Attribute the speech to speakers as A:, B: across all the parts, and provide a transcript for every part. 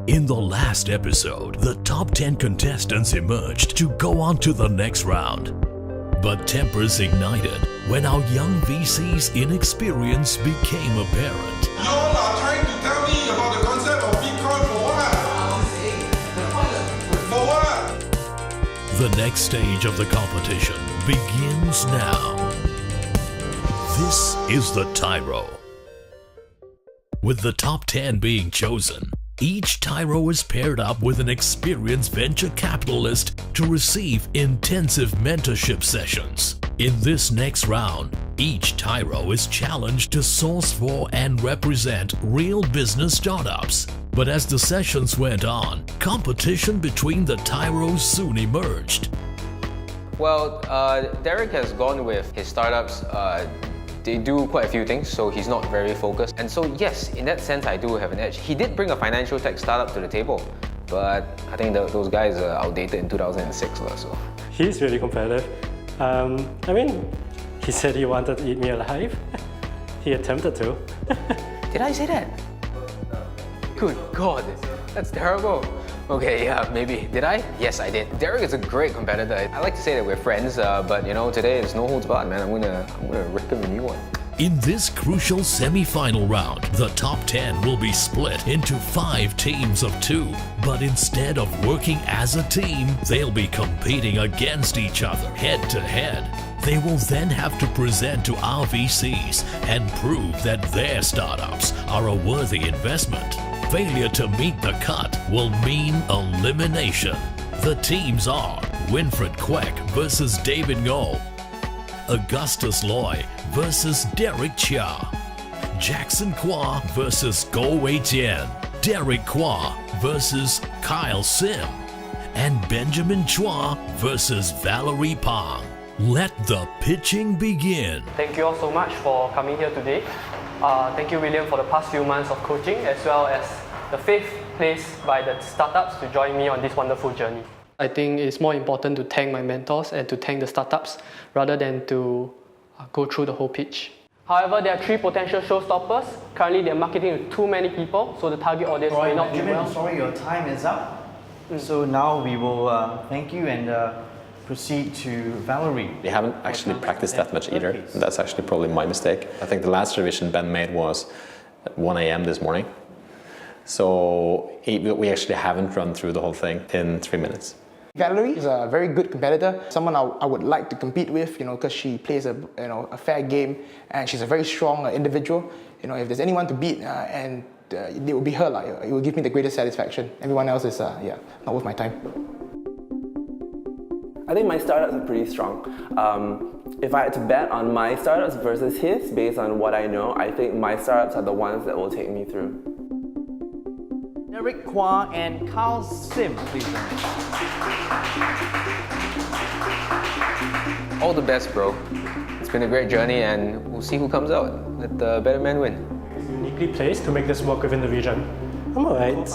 A: In the last episode, the top 10 contestants emerged to go on to the next round. But tempers ignited when our young VC's inexperience became apparent.
B: You all are trying to tell me about the concept of Bitcoin for what? For what?
A: The next stage of the competition begins now. This is the Tyro. With the top 10 being chosen, each Tyro is paired up with an experienced venture capitalist to receive intensive mentorship sessions. In this next round, each Tyro is challenged to source for and represent real business startups. But as the sessions went on, competition between the Tyros soon emerged.
C: Well, Derek has gone with his startups. They do quite a few things, so he's not very focused. And so yes, in that sense, I do have an edge. He did bring a financial tech startup to the table, but I think those guys are outdated in 2006. So.
D: He's really competitive. I mean, he said he wanted to eat me alive. He attempted to.
C: Did I say that? Good God, that's terrible. Okay, yeah, maybe. Did I? Yes, I did. Derek is a great competitor. I like to say that we're friends, but you know, today is no holds barred, man. I'm gonna rip him a new one.
A: In this crucial semi-final round, the top 10 will be split into 5 teams of 2. But instead of working as a team, they'll be competing against each other, head to head. They will then have to present to our VCs and prove that their startups are a worthy investment. Failure to meet the cut will mean elimination. The teams are Winfred Quek versus David Ngo, Augustus Loy versus Derek Chia, Jackson Kwa versus Go Wei Jian, Derek Kwa versus Kyle Sim, and Benjamin Chua versus Valerie Pang. Let the pitching begin.
E: Thank you all so much for coming here today. Thank you, William, for the past few months of coaching, as well as the 5th place by the startups to join me on this wonderful journey. I think it's more important to thank my mentors and to thank the startups rather than to go through the whole pitch. However, there are 3 potential showstoppers. Currently, they're marketing to too many people, so the target audience may not be well.
F: Sorry, your time is up. So now we will thank you and proceed to Valerie.
G: We haven't actually practiced that much either. That's actually probably my mistake. I think the last revision Ben made was at 1 a.m. this morning. So we actually haven't run through the whole thing in 3 minutes.
H: Valerie is a very good competitor, someone I would like to compete with, because she plays a fair game and she's a very strong individual. If there's anyone to beat, and it would be her, it would give me the greatest satisfaction. Everyone else is, not worth my time.
I: I think my startups are pretty strong. If I had to bet on my startups versus his, based on what I know, I think my startups are the ones that will take me through.
F: Derek Kwa and Kyle Sim, please.
C: All the best, bro. It's been a great journey, and we'll see who comes out. Let the better man win.
D: He's uniquely placed to make this work within the region. I'm alright.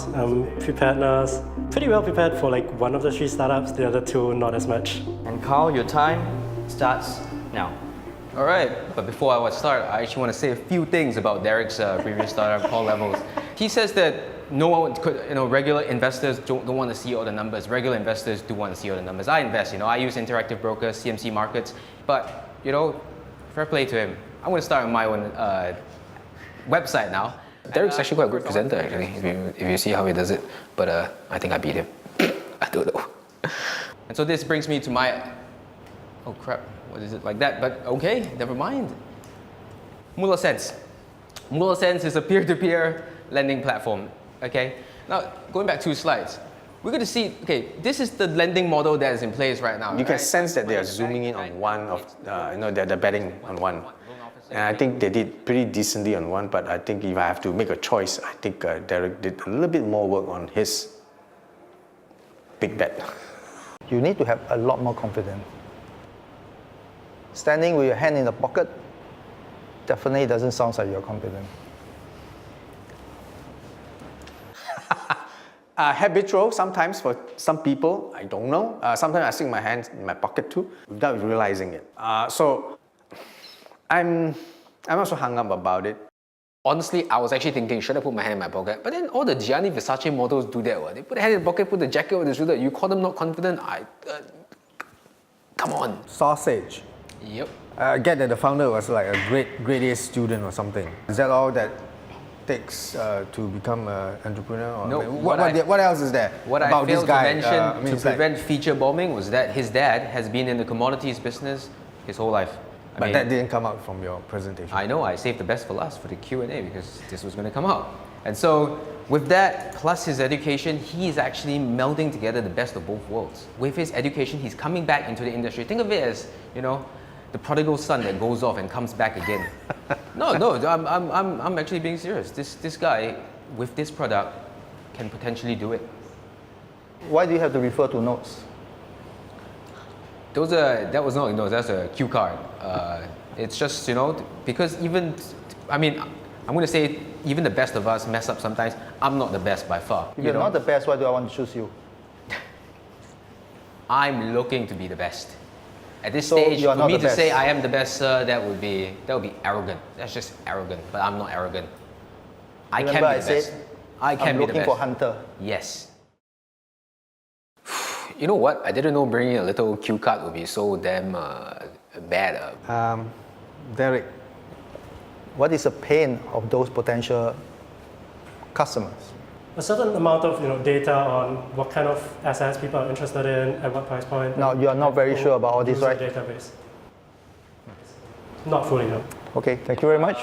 D: Preparedness. Pretty well prepared for one of the 3 startups, the other 2 not as much.
F: And Kyle, your time starts now.
C: All right, but before I start, I actually want to say a few things about Derek's previous startup, Call Levels. He says that no one could, regular investors don't want to see all the numbers. Regular investors do want to see all the numbers. I invest, I use interactive brokers, CMC markets, but, fair play to him. I'm going to start on my own website now. Derek's actually quite a good presenter, actually, if you see how he does it. But I think I beat him. I don't know. And so this brings me to my... Oh crap, what is it like that? But okay, never mind. Mula Sense. Mula Sense is a peer-to-peer lending platform. Okay. Now, going back 2 slides, we're going to see. Okay, this is the lending model that is in place right now.
J: You can sense that they are zooming in on one of, they're betting on one. And I think they did pretty decently on one, but I think if I have to make a choice, I think Derek did a little bit more work on his big bet.
K: You need to have a lot more confidence. Standing with your hand in the pocket definitely doesn't sound like you're confident.
J: Habitual sometimes for some people, I don't know. Sometimes I stick my hands in my pocket too, without realizing it. So I'm also hung up about it.
C: Honestly, I was actually thinking, should I put my hand in my pocket? But then all the Gianni Versace models do that. What? They put their hand in the pocket, put the jacket over the shoulder. You call them not confident? Come on.
K: Sausage.
C: Yep.
K: I get that the founder was like a grade A student or something. Is that all that takes to become an entrepreneur? Or
C: No.
K: What else is there
C: What
K: about
C: I
K: this
C: failed
K: guy?
C: to mention
K: I mean,
C: to
K: it's like-
C: prevent feature bombing was that his dad has been in the commodities business his whole life.
K: But that didn't come out from your presentation.
C: I know, I saved the best for last for the Q&A because this was going to come out. And so with that, plus his education, he is actually melding together the best of both worlds. With his education, he's coming back into the industry. Think of it as, you know, the prodigal son that goes off and comes back again. No, I'm actually being serious. This guy, with this product, can potentially do it.
K: Why do you have to refer to notes?
C: That was not notes, that's a cue card. It's just, you know, because even, I mean, I'm going to say even the best of us mess up sometimes. I'm not the best by far.
K: If you're not the best, why do I want to choose you?
C: I'm looking to be the best. At this
K: So
C: stage,
K: you are
C: for
K: not
C: me
K: the
C: to say
K: best.
C: I am the best, sir, that would be arrogant. That's just arrogant, but I'm not arrogant. I can
K: Remember
C: be
K: I
C: the best.
K: said,
C: I can
K: I'm
C: be the
K: looking
C: best.
K: for hunter.
C: Yes. You know what? I didn't know bringing a little cue card would be so damn bad.
K: Derek, what is the pain of those potential customers?
D: A certain amount of data on what kind of assets people are interested in, at what price point.
K: Now, you are not very sure about all this,
D: user
K: right?
D: Database. Not fully, no.
K: Okay, thank you very much.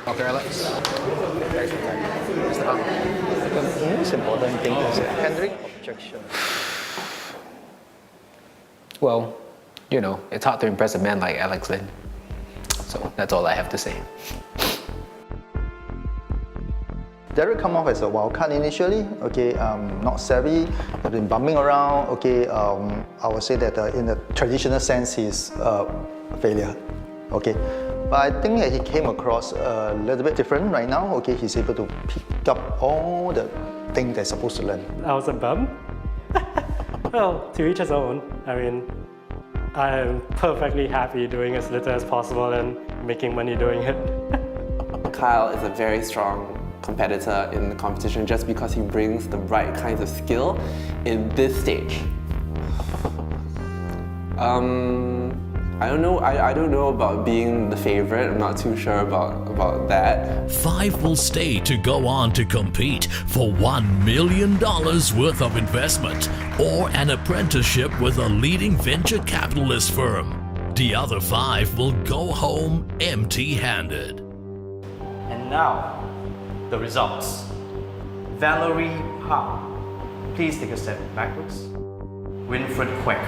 C: Okay, Alex.
K: The most important thing is handling objection.
C: Well, you know, it's hard to impress a man like Alex Lin. So that's all I have to say.
K: Derek come off as a wild card initially, okay, not savvy, have been bumming around, okay, I would say that in the traditional sense he's a failure, okay. But I think that he came across a little bit different right now, okay, he's able to pick up all the things they're supposed to learn.
D: I was a bum. Well, to each his own. I mean, I'm perfectly happy doing as little as possible and making money doing it.
I: Kyle is a very strong competitor in the competition just because he brings the right kinds of skill in this stage. I don't know. I don't know about being the favorite. I'm not too sure about that.
A: 5 will stay to go on to compete for $1 million worth of investment or an apprenticeship with a leading venture capitalist firm. The other 5 will go home empty-handed.
F: And now, the results. Valerie Ha. Please take a step backwards. Winfred Kwek.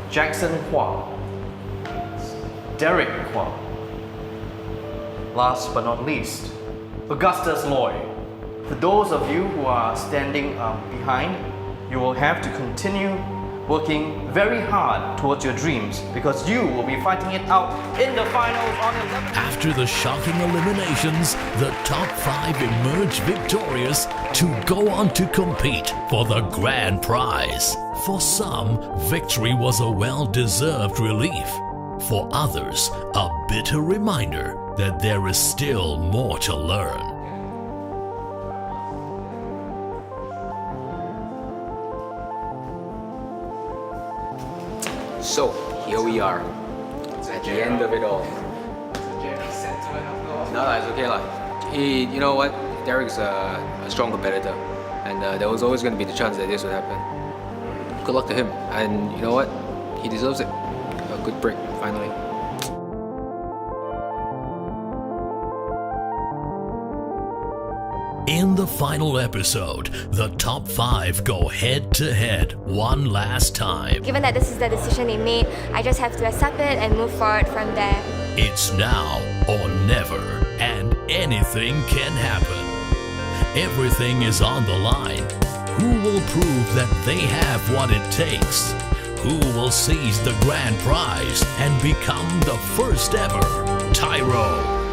F: Jackson Hua. Derek Hua. Last but not least, Augustus Loy. For those of you who are standing behind, you will have to continue working very hard towards your dreams because you will be fighting it out in the finals on 11.
A: After the shocking eliminations, the top 5 emerged victorious to go on to compete for the grand prize. For some, victory was a well-deserved relief. For others, a bitter reminder that there is still more to learn.
C: So, here we are, at the end of it all. No, it's okay lah. You know what? Derek's a strong competitor, and there was always going to be the chance that this would happen. Good luck to him, and you know what? He deserves it. A good break, finally.
A: In the final episode, the top 5 go head-to-head one last time.
L: Given that this is the decision they made, I just have to accept it and move forward from there.
A: It's now or never, and anything can happen. Everything is on the line. Who will prove that they have what it takes? Who will seize the grand prize and become the first ever Tyro?